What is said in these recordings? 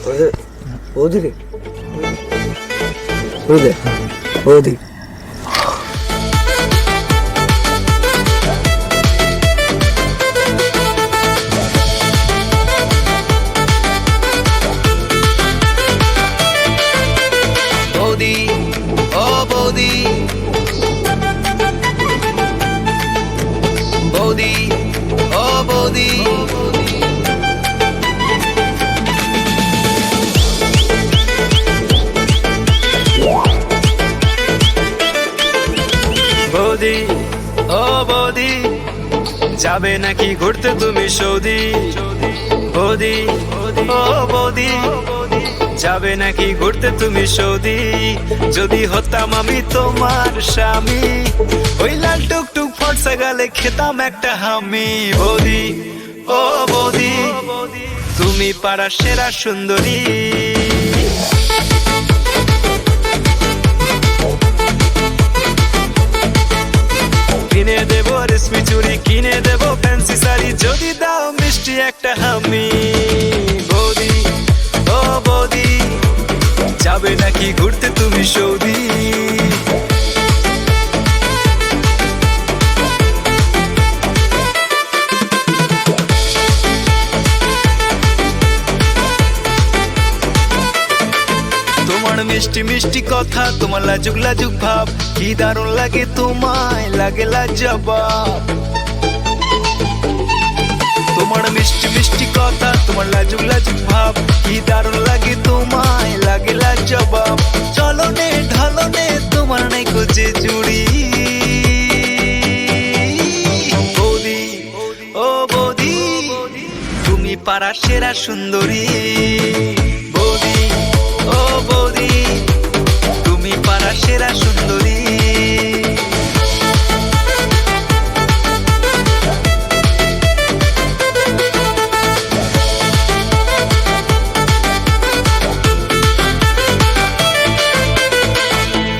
বৌদি রে, বৌদি বৌদি বৌদি, ও বৌদি, বৌদি, ও বৌদি, বৌদি, ও বৌদি, যাবে নাকি ঘুরতে তুমি সৌদি? বৌদি, ও বৌদি, যাবে নাকি ঘুরতে তুমি সৌদি? যদি হতাম আমি তোমার স্বামী, ওই লাল টুকটুক ফর্সা গালে খেতাম একটা হামি। বৌদি, ও বৌদি, তুমি পাড়ার সেরা সুন্দরী। কিনে দেবো রেশমি চুড়ি, কিনে দেবো ফ্যান্সি শাড়ি, যদি দাও মিষ্টি একটা হামি। বৌদি, ও বৌদি, যাবে নাকি ঘুরতে তুমি সৌদি? তোমার মিষ্টি মিষ্টি কথা, তোমার লাজুক লাজুক ভাব, কি দারুণ লাগে তোমায়, লাগে লাজবাব। তোমার মিষ্টি মিষ্টি কথা, তোমার লাজুক লাজুক ভাব, কি দারুণ লাগে তোমায়, লাগে লাজবাব। চলনে ঢলনে তোমার নাই খোঁজে জুড়ি। বৌদি, ও বৌদি, তুমি পাড়ার সেরা সুন্দরী। বৌদি, ও বৌদি, তুমি পাড়ার সেরা সুন্দরী।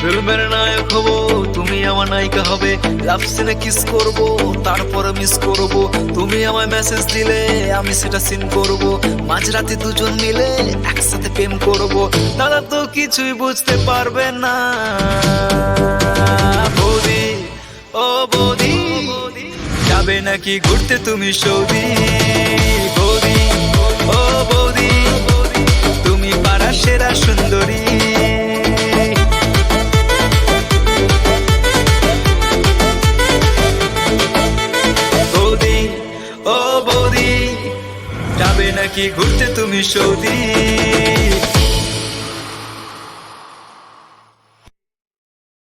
ফিল্মের নায়ক হবো, তুমি আমার নায়িকা হবে। লাভ সিনে কিস করবো, তারপরে মিস করবো। তুমি আমায় মেসেজ দিলে আমি সেটা সিন করবো। মাঝরাতে দুজন মিলে একসাথে প্রেম করবো। দাদা তো কিছুই বুঝতে পারবে না। বৌদি, ও বৌদি, যাবে নাকি ঘুরতে তুমি সৌদি? বৌদি, ও বৌদি, তুমি পাড়ার সেরা সুন্দরী। বৌদি, ও বৌদি, যাবে নাকি ঘুরতে তুমি সৌদি?